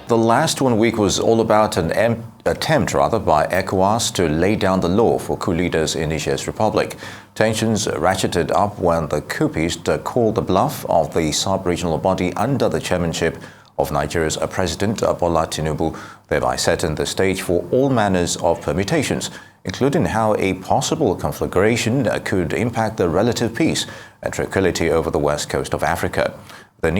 The last 1 week was all about an attempt by ECOWAS to lay down the law for coup leaders in Niger's republic. Tensions ratcheted up when the coupists called the bluff of the sub-regional body under the chairmanship of Nigeria's President Bola Tinubu, thereby setting the stage for all manners of permutations, including how a possible conflagration could impact the relative peace and tranquility over the west coast of Africa. The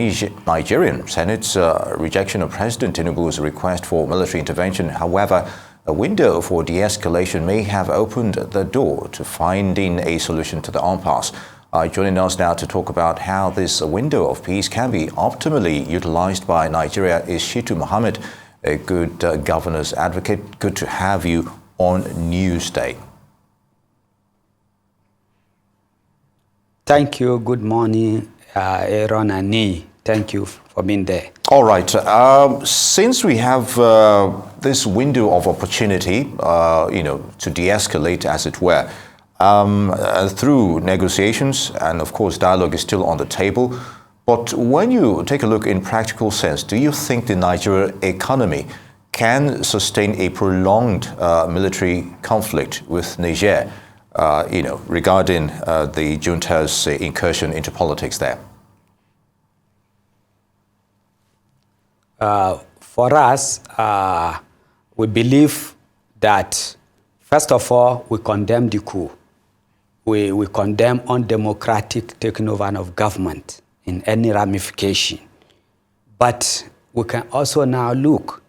Nigerian Senate's rejection of President Tinubu's request for military intervention, however, a window for de-escalation may have opened the door to finding a solution to the impasse. Joining us now to talk about how this window of peace can be optimally utilized by Nigeria is Shittu Mohammed, a good governance advocate. Good to have you on Newsday. Thank you. Good morning, Aaron and Nee. Thank you for being there. All right. Since we have this window of opportunity, to de-escalate, as it were, through negotiations, and of course dialogue is still on the table. But when you take a look in practical sense, do you think the Nigerian economy can sustain a prolonged military conflict with Niger, regarding the junta's incursion into politics there? For us, we believe that, first of all, we condemn the coup. We condemn undemocratic taking over of government in any ramification. But we can also now look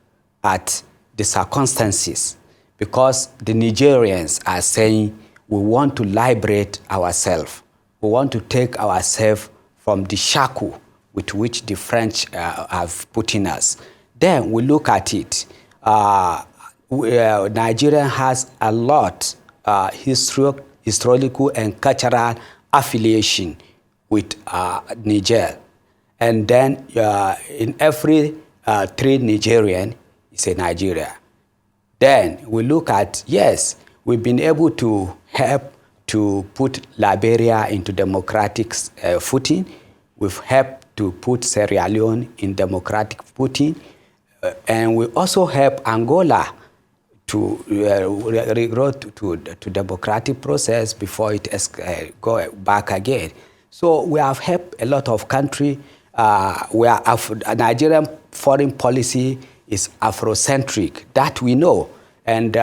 at the circumstances, because the Nigerians are saying we want to liberate ourselves. We want to take ourselves from the shackle with which the French have put in us. Then we look at it. Nigeria has a lot historical and cultural affiliation with Niger. And then in every three Nigerian is a Nigeria. Then we look at, yes, we've been able to help to put Liberia into democratic footing. We've helped to put Sierra Leone in democratic footing. And we also help Angola to regrowth to democratic process before it go back again. So we have helped a lot of countries where Nigerian foreign policy is Afrocentric. That we know. And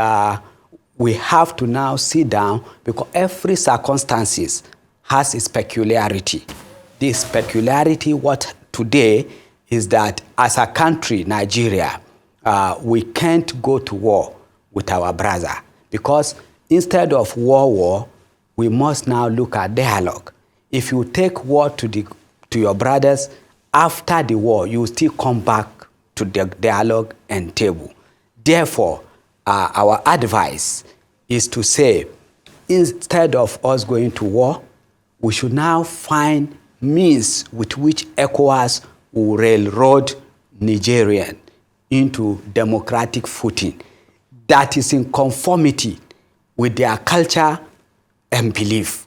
we have to now sit down, because every circumstances has its peculiarity. This peculiarity, what today, is that as a country, Nigeria, we can't go to war with our brother, because instead of war, we must now look at dialogue. If you take war to your brothers, after the war, you still come back to the dialogue and table. Therefore, our advice is to say, instead of us going to war, we should now find means with which ECOWAS will railroad Nigerian into democratic footing that is in conformity with their culture and belief,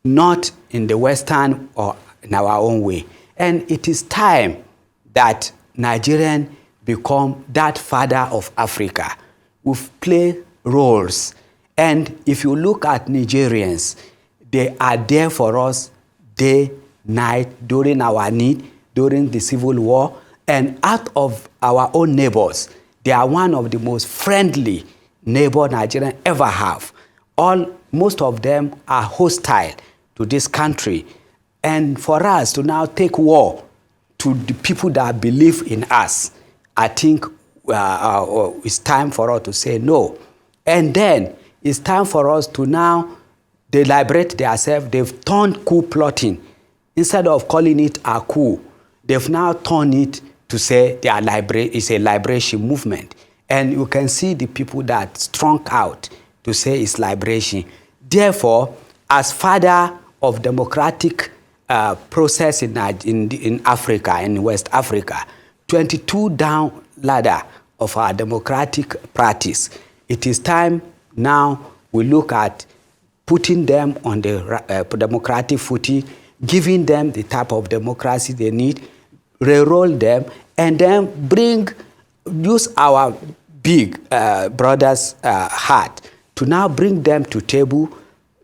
not in the Western or in our own way. And it is time that Nigerians become that father of Africa. We've played roles. And if you look at Nigerians, they are there for us day, night, during our need, during the civil war. And out of our own neighbors, they are one of the most friendly neighbor Nigerians ever have. Most of them are hostile to this country. And for us to now take war to the people that believe in us, I think it's time for us to say no. And then it's time for us to now deliberate themselves. They've turned coup plotting. Instead of calling it a coup, they've now turned it to say it's a liberation movement. And you can see the people that strong out to say it's liberation. Therefore, as father of democratic process in Africa, in West Africa, 22 down ladder of our democratic practice, it is time now we look at putting them on the democratic footing, giving them the type of democracy they need, re-roll them, and then use our big brothers' heart to now bring them to table,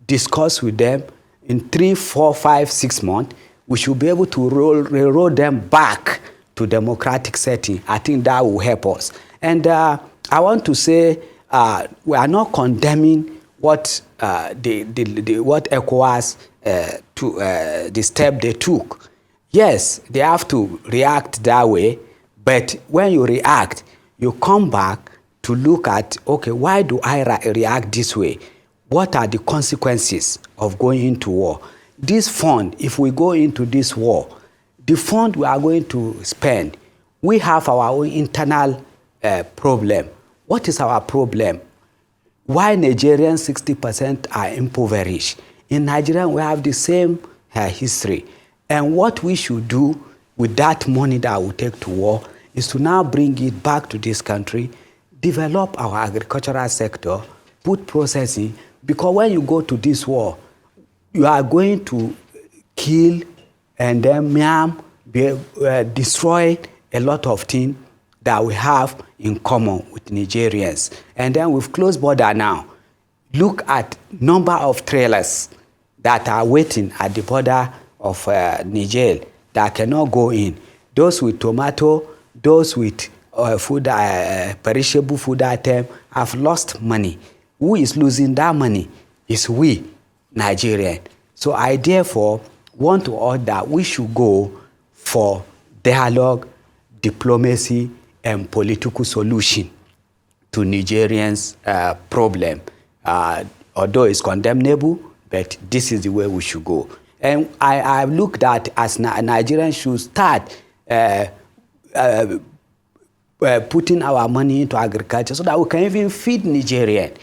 discuss with them. In 3, 4, 5, 6 months, we should be able to roll them back to democratic setting. I think that will help us. And I want to say we are not condemning what what ECOWAS the step they took. Yes, they have to react that way, but when you react, you come back to look at, okay, why do I react this way? What are the consequences of going into war? This fund, if we go into this war, the fund we are going to spend, we have our own internal problem. What is our problem? Why Nigerians 60% are impoverished? In Nigeria, we have the same history. And what we should do with that money that we take to war is to now bring it back to this country, develop our agricultural sector, put processing, because when you go to this war, you are going to kill and then destroy a lot of things that we have in common with Nigerians. And then with closed border now, look at number of trailers that are waiting at the border of Niger that cannot go in. Those with tomato, those with perishable food item have lost money. Who is losing that money? Is we, Nigerian. So I therefore want to urge that we should go for dialogue, diplomacy, and political solution to Nigerians' problem. Although it's condemnable, but this is the way we should go. And I looked at as Nigerians should start putting our money into agriculture so that we can even feed Nigerians.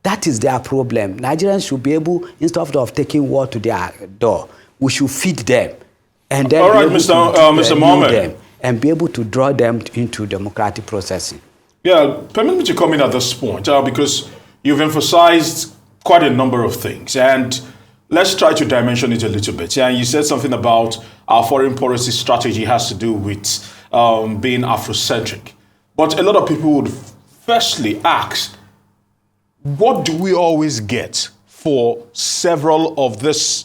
That is their problem. Nigerians should be able, instead of taking war to their door, we should feed them. And then all right, Mr. Mohammed. Them and be able to draw them into democratic processing. Yeah, permit me to come in at this point because you've emphasized quite a number of things. And let's try to dimension it a little bit. Yeah, you said something about our foreign policy strategy has to do with being Afrocentric. But a lot of people would firstly ask, what do we always get for several of this,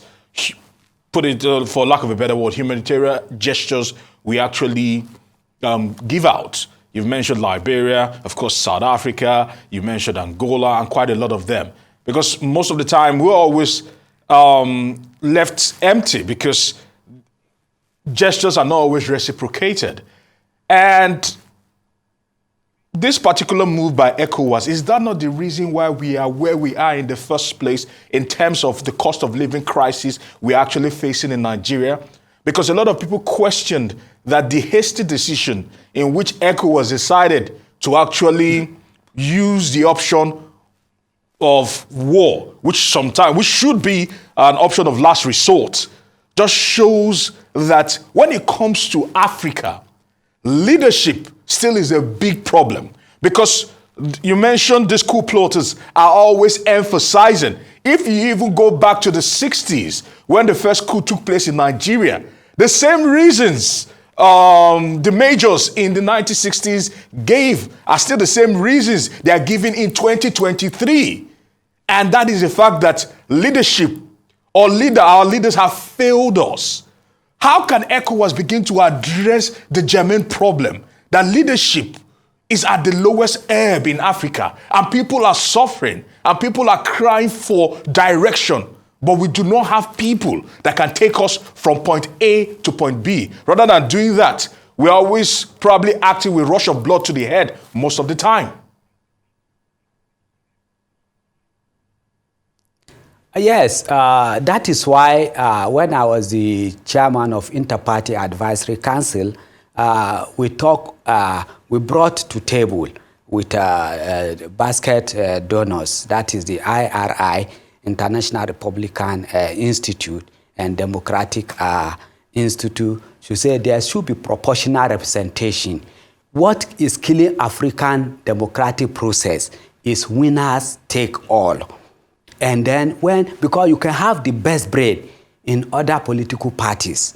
put it for lack of a better word, humanitarian gestures we actually give out? You've mentioned Liberia, of course, South Africa, you mentioned Angola, and quite a lot of them. Because most of the time, we're always left empty because gestures are not always reciprocated. And this particular move by ECOWAS, is that not the reason why we are where we are in the first place in terms of the cost of living crisis we're actually facing in Nigeria? Because a lot of people questioned that the hasty decision in which ECOWAS decided to actually use the option of war, which should be an option of last resort, just shows that when it comes to Africa, leadership still is a big problem. Because you mentioned these coup plotters are always emphasizing, if you even go back to the 60s, when the first coup took place in Nigeria, the same reasons the majors in the 1960s gave are still the same reasons they are giving in 2023. And that is the fact that leadership or our leaders have failed us. How can ECOWAS begin to address the germane problem that leadership is at the lowest ebb in Africa and people are suffering and people are crying for direction, but we do not have people that can take us from point A to point B? Rather than doing that, we're always probably acting with rush of blood to the head most of the time. Yes, that is why when I was the chairman of Inter-Party Advisory Council, we brought to table with basket donors, that is the IRI, International Republican Institute, and Democratic Institute, to say there should be proportional representation. What is killing African democratic process is winners take all. And then because you can have the best brain in other political parties,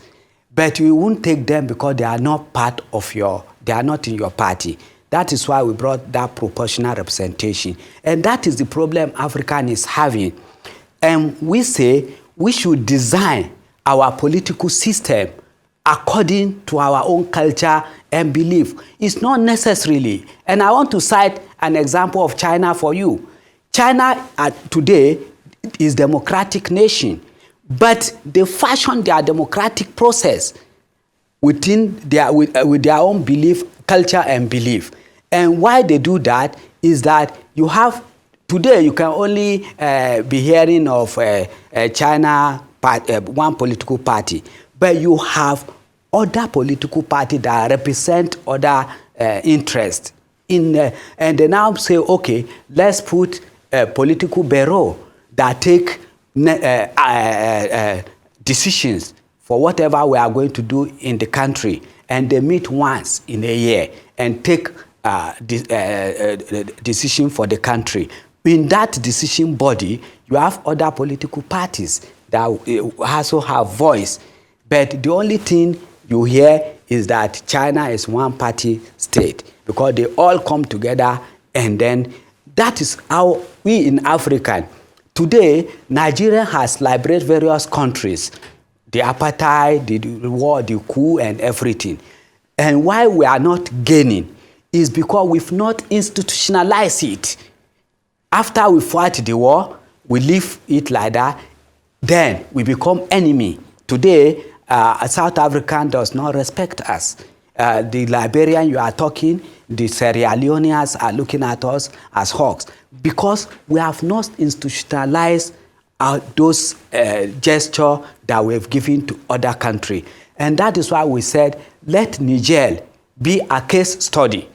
but you won't take them because they are not part of they are not in your party. That is why we brought that proportional representation. And that is the problem African is having. And we say we should design our political system according to our own culture and belief. It's not necessarily. And I want to cite an example of China for you. China today is a democratic nation, but they fashion their democratic process within with their own belief, culture and belief. And why they do that is that you have, today you can only be hearing of China, one political party, but you have other political parties that represent other interests. And they now say, okay, let's put a political bureau that take decisions for whatever we are going to do in the country. And they meet once in a year and take decision for the country. In that decision body, you have other political parties that also have voice. But the only thing you hear is that China is one party state because they all come together, and then that is how we in Africa. Today, Nigeria has liberated various countries, the apartheid, the war, the coup, and everything. And why we are not gaining is because we've not institutionalized it. After we fight the war, we leave it like that, then we become enemy. Today, South African does not respect us. The Liberian you are talking, the Sierra Leoneans are looking at us as hawks because we have not institutionalized those gestures that we've given to other countries. And that is why we said, let Niger be a case study.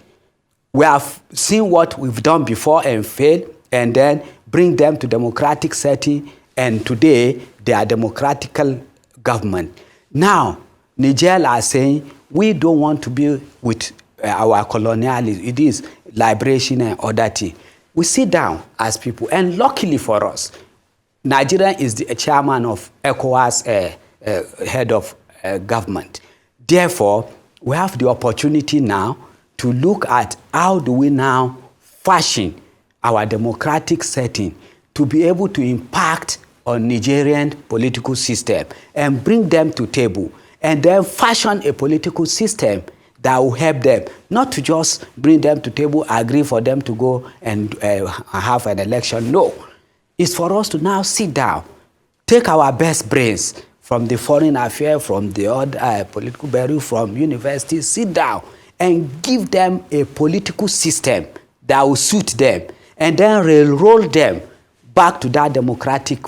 We have seen what we've done before and failed, and then bring them to democratic setting, and today they are democratical government. Now, Niger are saying, we don't want to be with our colonialism. It is liberation and other things. We sit down as people, and luckily for us, Nigeria is the chairman of ECOWAS, head of government. Therefore, we have the opportunity now to look at how do we now fashion our democratic setting to be able to impact on Nigerian political system and bring them to table, and then fashion a political system that will help them, not to just bring them to table, agree for them to go and have an election. No, it's for us to now sit down, take our best brains from the foreign affairs, from the other political bureau, from universities, sit down and give them a political system that will suit them, and then railroad them back to that democratic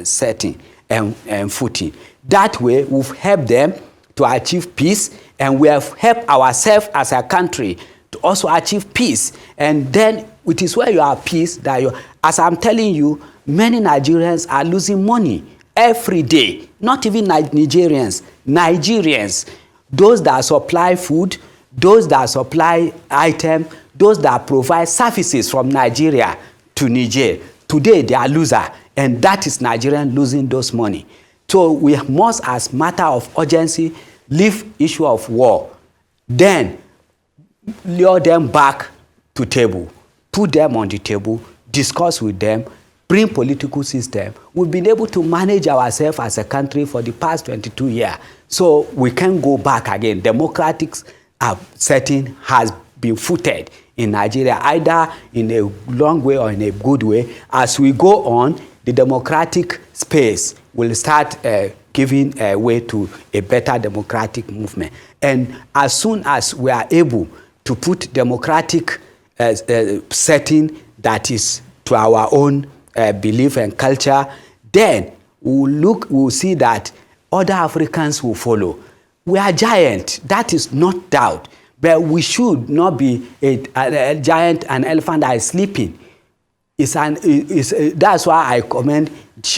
setting and footing. That way, we've helped them to achieve peace, and we have helped ourselves as a country to also achieve peace. And then it is where you have peace that you, as I'm telling you, many Nigerians are losing money every day. Not even Nigerians, those that supply food, those that supply items, those that provide services from Nigeria to Niger. Today they are losers, and that is Nigerian losing those money. So we must, as matter of urgency, leave issue of war. Then lure them back to table, put them on the table, discuss with them, bring political system. We've been able to manage ourselves as a country for the past 22 years. So we can go back again. Democratic setting has been footed in Nigeria, either in a long way or in a good way. As we go on, the democratic space will start giving way to a better democratic movement. And as soon as we are able to put democratic setting that is to our own belief and culture, then we'll see that other Africans will follow. We are giant, that is not doubt, but we should not be a giant, an elephant that is sleeping. That's why I commend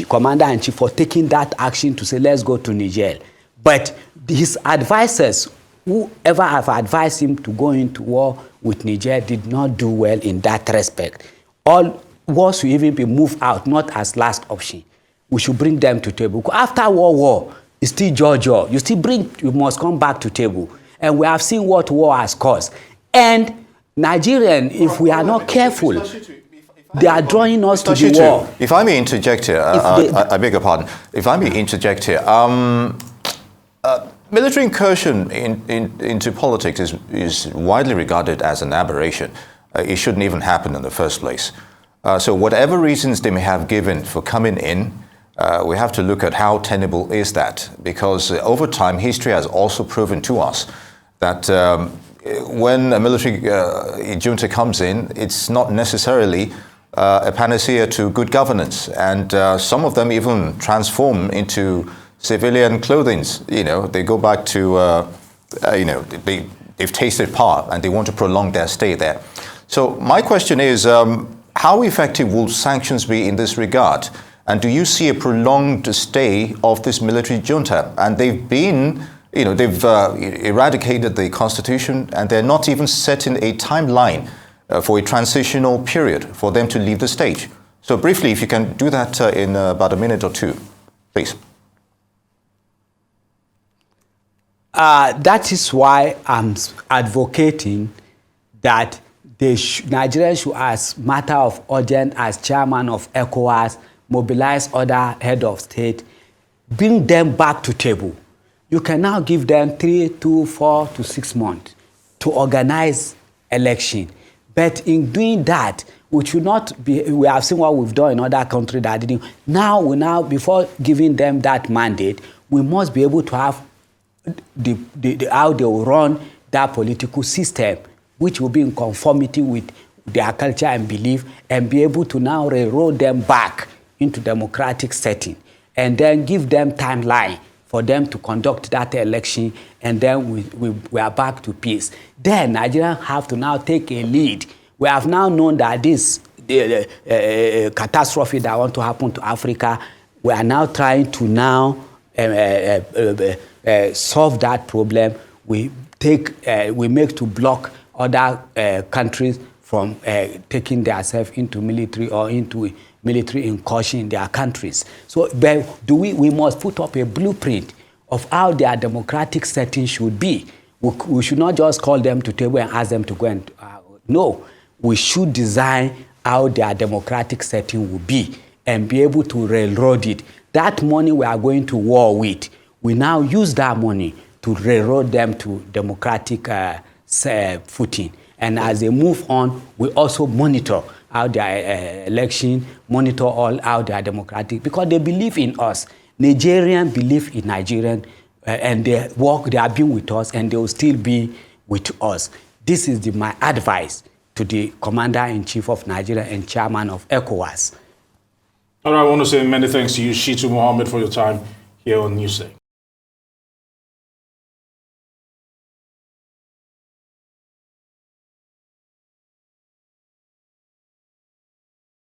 Commander-in-Chief for taking that action to say, let's go to Niger. But his advisors, whoever have advised him to go into war with Niger, did not do well in that respect. All wars should even be moved out, not as last option. We should bring them to table. After war, it's still Georgia. You must come back to table. And we have seen what war has caused. And Nigerian, if we are not careful, they are drawing us to the war. If I may interject here, I beg your pardon. If I may interject here, military incursion into politics is widely regarded as an aberration. It shouldn't even happen in the first place. So whatever reasons they may have given for coming in, we have to look at how tenable is that, because over time, history has also proven to us that when a military junta comes in, it's not necessarily a panacea to good governance. And some of them even transform into civilian clothing. They go back to, they've tasted power and they want to prolong their stay there. So my question is, how effective will sanctions be in this regard? And do you see a prolonged stay of this military junta? And they've been, they've eradicated the constitution, and they're not even setting a timeline for a transitional period for them to leave the stage. So briefly, if you can do that in about a minute or two, please. That is why I'm advocating that Nigeria should, as matter of urgent, as chairman of ECOWAS, mobilize other head of state, bring them back to table. You can now give them 3 to 4 to 6 months to organize election. But in doing that, we should not be, we have seen what we've done in other countries that didn't. Now, before giving them that mandate, we must be able to have how they will run that political system, which will be in conformity with their culture and belief, and be able to now railroad them back into democratic setting, and then give them timeline for them to conduct that election, and then we are back to peace. Then Nigerians have to now take a lead. We have now known that this catastrophe that want to happen to Africa, we are now trying to solve that problem. We make to block other countries from taking themselves into military or into military incursion in their countries. So we must put up a blueprint of how their democratic setting should be. We should not just call them to table and ask them to go and no. We should design how their democratic setting will be and be able to railroad it. That money we are going to war with, we now use that money to railroad them to democratic footing. And as they move on, we also monitor how their election, monitor all how they are democratic, because they believe in us. Nigerians believe in Nigerians, and they have been with us, and they will still be with us. This is my advice to the Commander-in-Chief of Nigeria and Chairman of ECOWAS. All right, I want to say many thanks to you, Shittu Mohammed, for your time here on Newsday.